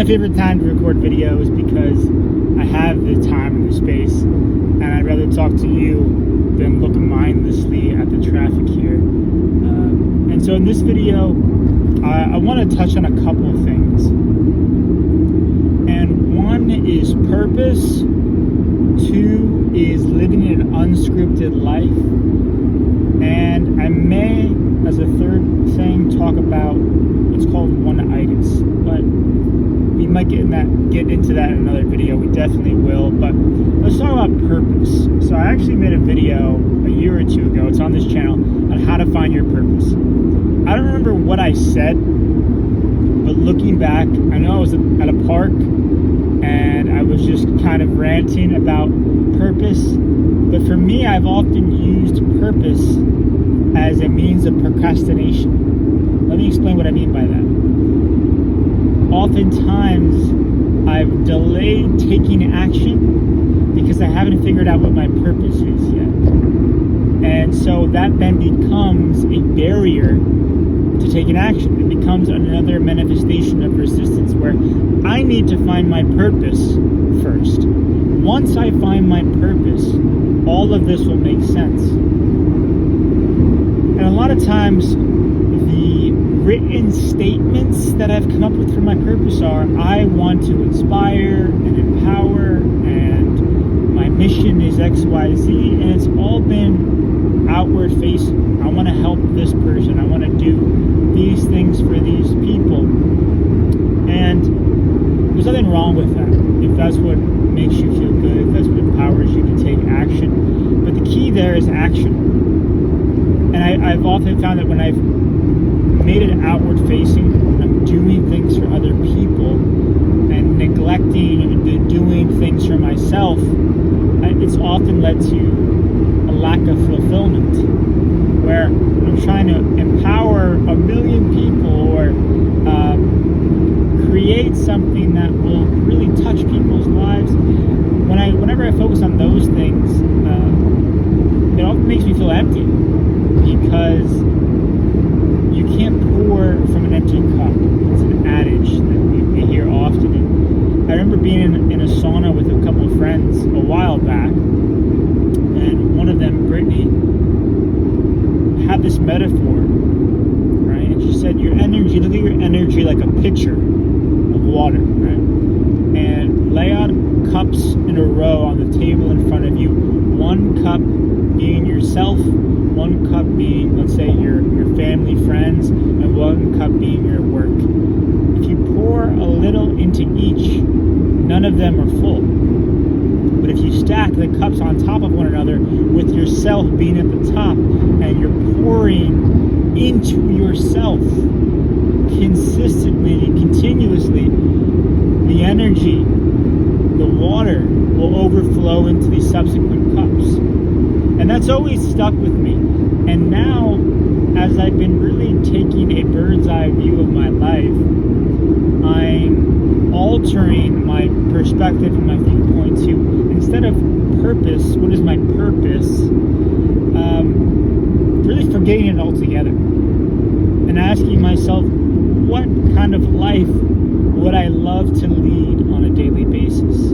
favorite time to record videos because I have the time and the space, and I'd rather talk to you than look mindlessly at the traffic here. And so in this video, I want to touch on a couple of things. And one is purpose. Two is living an unscripted life. And I may, as a third thing, talk about what's called one-itis. But we might get into that in another video. We definitely will. But let's talk about purpose. So I actually made a video a year or two ago. It's on this channel on how to find your purpose. I don't remember what I said, but looking back, I know I was at a park and I was just kind of ranting about purpose. But for me, I've often used purpose as a means of procrastination. Let me explain what I mean by that. Oftentimes, I've delayed taking action because I haven't figured out what my purpose is yet. And so that then becomes a barrier to taking action. It becomes another manifestation of resistance where I need to find my purpose first. Once I find my purpose, all of this will make sense. And a lot of times, the written statements that I've come up with for my purpose are, I want to inspire and empower, and my mission is XYZ, and it's all been outward facing. I want to help this person. I want to do these things for these people. And there's nothing wrong with that. If that's what makes you feel good, if that's what empowers you to take action. But the key there is action. And I've often found that when I've made it outward facing, when I'm doing things for other people and neglecting the doing things for myself, it's often led to a lack of fulfillment, where I'm trying to empower a million people or create something that will really touch people's lives. Whenever I focus on those things, it often makes me feel empty, because you can't pour from an empty cup. It's an adage that we hear often. And I remember being in a sauna with a couple of friends a while back, and one of them, Brittany, had this metaphor, right? And she said, your energy, look at your energy like a pitcher of water, right? And lay out cups in a row on the table in front of you. One cup being yourself, one cup being, let's say, your family, friends, and one cup being your work. If you pour a little into each, none of them are full. But if you stack the cups on top of one another, with yourself being at the top, and you're pouring into yourself consistently and continuously, the energy, the water will overflow into the subsequent cups. And that's always stuck with me. And now, as I've been really taking a bird's eye view of my life, I'm altering my perspective and my viewpoint to, instead of purpose, what is my purpose, really forgetting it altogether. And asking myself, what kind of life would I love to lead on a daily basis?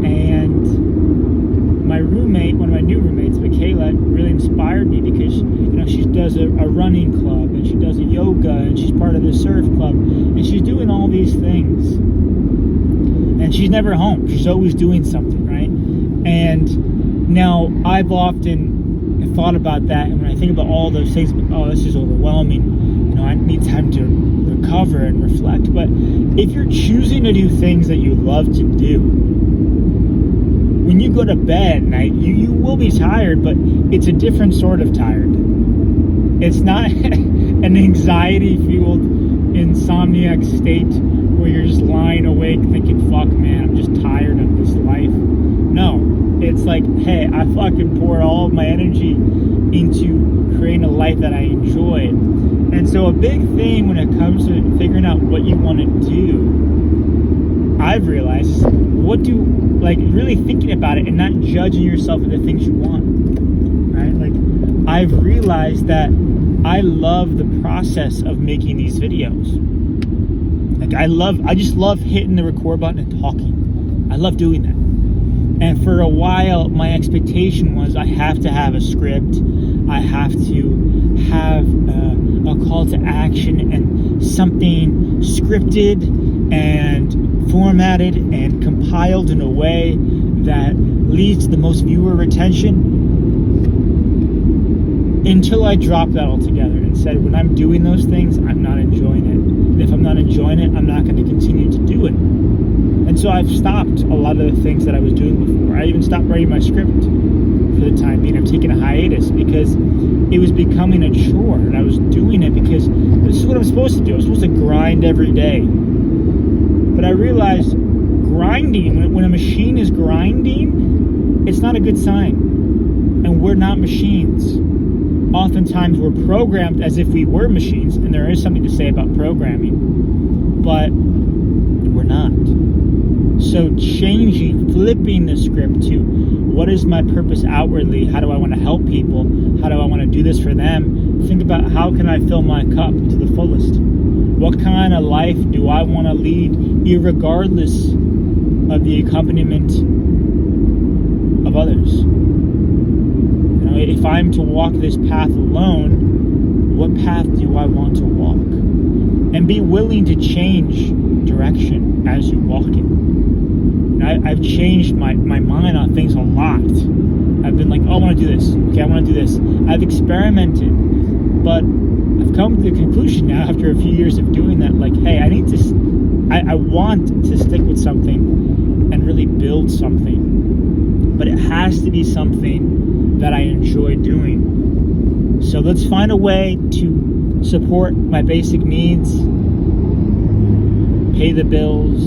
And my roommate, one of my new roommates, Michaela, really inspired me because she does a running club, and she does a yoga, and she's part of the surf club, and she's doing all these things. And she's never home. She's always doing something, right? And now I've often thought about that, and when I think about all those things, this is overwhelming. I need time to recover and reflect. But if you're choosing to do things that you love to do, when you go to bed at night, you will be tired, but it's a different sort of tired. It's not an anxiety-fueled, insomniac state where you're just lying awake thinking, fuck, man, I'm just tired of this life. No, it's like, hey, I fucking pour all of my energy into creating a life that I enjoy. And so a big thing when it comes to figuring out what you want to do, I've realized, really thinking about it and not judging yourself for the things you want, right? Like, I've realized that I love the process of making these videos. I Like I just love hitting the record button and talking. I love doing that. And for a while, my expectation was I have to have a script. I have to have a call to action and something scripted and formatted and compiled in a way that leads to the most viewer retention. Until I dropped that altogether and said, when I'm doing those things, I'm not enjoying it. And if I'm not enjoying it, I'm not going to continue to do it. And so I've stopped a lot of the things that I was doing before. I even stopped writing my script for the time being. I'm taking a hiatus because it was becoming a chore. And I was doing it because this is what I'm supposed to do. I'm supposed to grind every day. But I realized grinding, when a machine is grinding, it's not a good sign. And we're not machines. Oftentimes we're programmed as if we were machines, and there is something to say about programming, but we're not. So changing, flipping the script to what is my purpose outwardly? How do I want to help people? How do I want to do this for them? Think about how can I fill my cup to the fullest? What kind of life do I want to lead, irregardless of the accompaniment of others? If I'm to walk this path alone, what path do I want to walk? And be willing to change direction as you walk it. I've changed my mind on things a lot. I've been like, oh, I want to do this. Okay, I want to do this. I've experimented, but I've come to the conclusion now after a few years of doing that, like, hey, I want to stick with something and really build something, but it has to be something that I enjoy doing. So let's find a way to support my basic needs, pay the bills,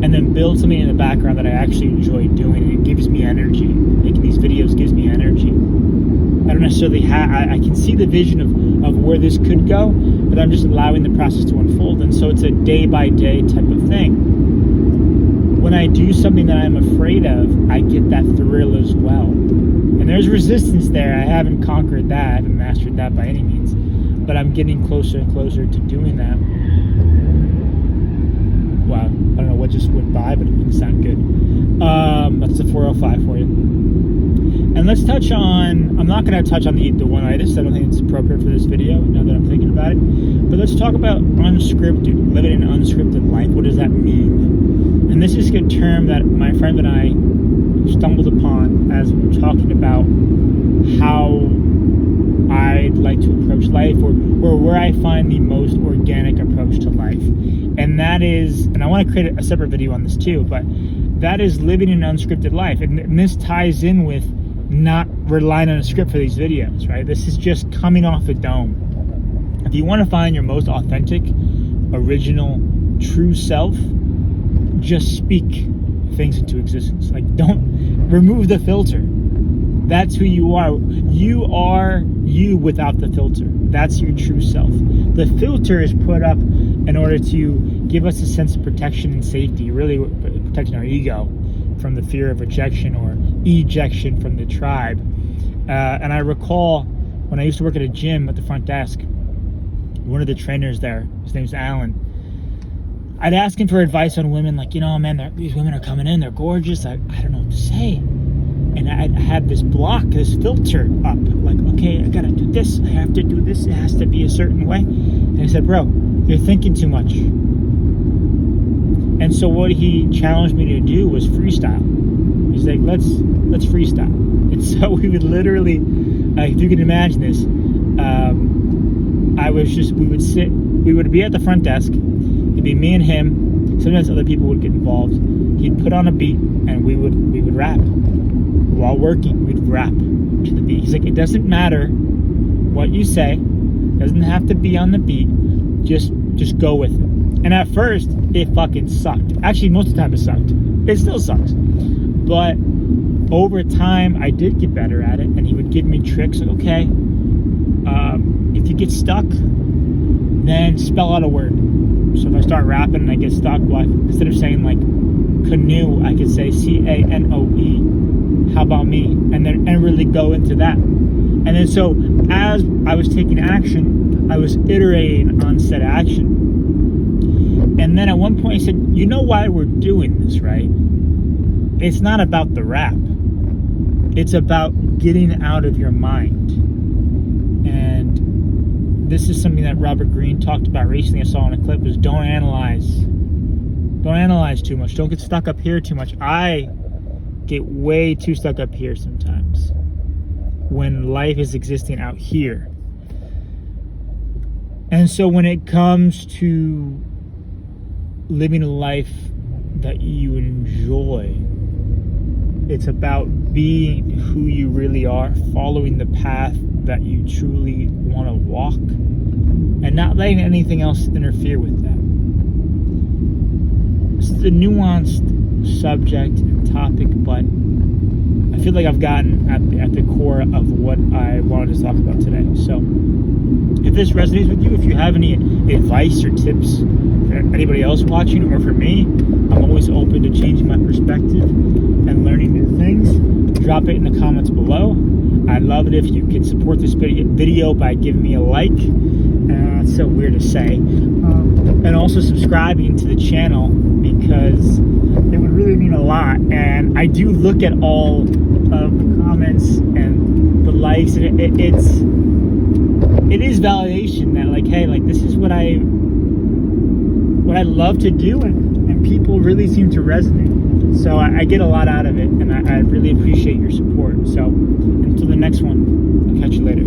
and then build something in the background that I actually enjoy doing, and it gives me energy. Making these videos gives me energy. I don't necessarily I can see the vision of where this could go, but I'm just allowing the process to unfold, and so it's a day-by-day type of thing. When I do something that I'm afraid of, I get that thrill as well. And there's resistance there. I haven't conquered that. I haven't mastered that by any means. But I'm getting closer and closer to doing that. Wow. I don't know what just went by, but it didn't sound good. That's the 405 for you. And let's touch on, I'm not going to touch on the one-itis. I don't think it's appropriate for this video, now that I'm thinking about it. But let's talk about unscripted, living an unscripted life. What does that mean? And this is a term that my friend and I stumbled upon as we were talking about how I'd like to approach life, or where I find the most organic approach to life. And that is, and I want to create a separate video on this too, but that is living an unscripted life. And this ties in with not relying on a script for these videos, right? This is just coming off the dome. If you want to find your most authentic, original, true self, just speak things into existence. Like, don't remove the filter. That's who you are. You are you without the filter. That's your true self. The filter is put up in order to give us a sense of protection and safety, really protecting our ego from the fear of rejection or ejection from the tribe. And I recall when I used to work at a gym at the front desk, one of the trainers there, his name's Alan, I'd ask him for advice on women, like, man, these women are coming in, they're gorgeous, I don't know what to say. And I had this block, this filter up, like, okay, I gotta do this, I have to do this, it has to be a certain way. And I said, bro, you're thinking too much. And so what he challenged me to do was freestyle. He's like, let's freestyle. And so we would literally, if you can imagine this, we would be at the front desk. It'd be me and him. Sometimes other people would get involved. He'd put on a beat and we would rap. While working, we'd rap to the beat. He's like, it doesn't matter what you say. It doesn't have to be on the beat. Just go with it. And at first, it fucking sucked. Actually, most of the time it sucked. It still sucks. But over time, I did get better at it, and he would give me tricks. Like, okay, if you get stuck, then spell out a word. So if I start rapping and I get stuck, well, instead of saying like canoe, I could say CANOE. How about me? And really go into that. And then so as I was taking action, I was iterating on said action. And then at one point he said, you know why we're doing this, right? It's not about the rap. It's about getting out of your mind. And this is something that Robert Greene talked about recently. I saw in a clip, is don't analyze. Don't analyze too much. Don't get stuck up here too much. I get way too stuck up here sometimes when life is existing out here. And so when it comes to living a life that you enjoy, it's about being who you really are, following the path that you truly want to walk, and not letting anything else interfere with that. This is a nuanced subject and topic, but I feel like I've gotten at the core of what I wanted to talk about today. So if this resonates with you, if you have any advice or tips for anybody else watching or for me, I'm always open to changing my perspective and learning new things. Drop it in the comments below. I'd love it if you could support this video by giving me a like. It's so weird to say. And also subscribing to the channel, because it would really mean a lot. And I do look at all of the comments and the likes, and it is validation that, like, hey, like, this is what I love to do, and people really seem to resonate. So I get a lot out of it, and I really appreciate your support. So until the next one, I'll catch you later.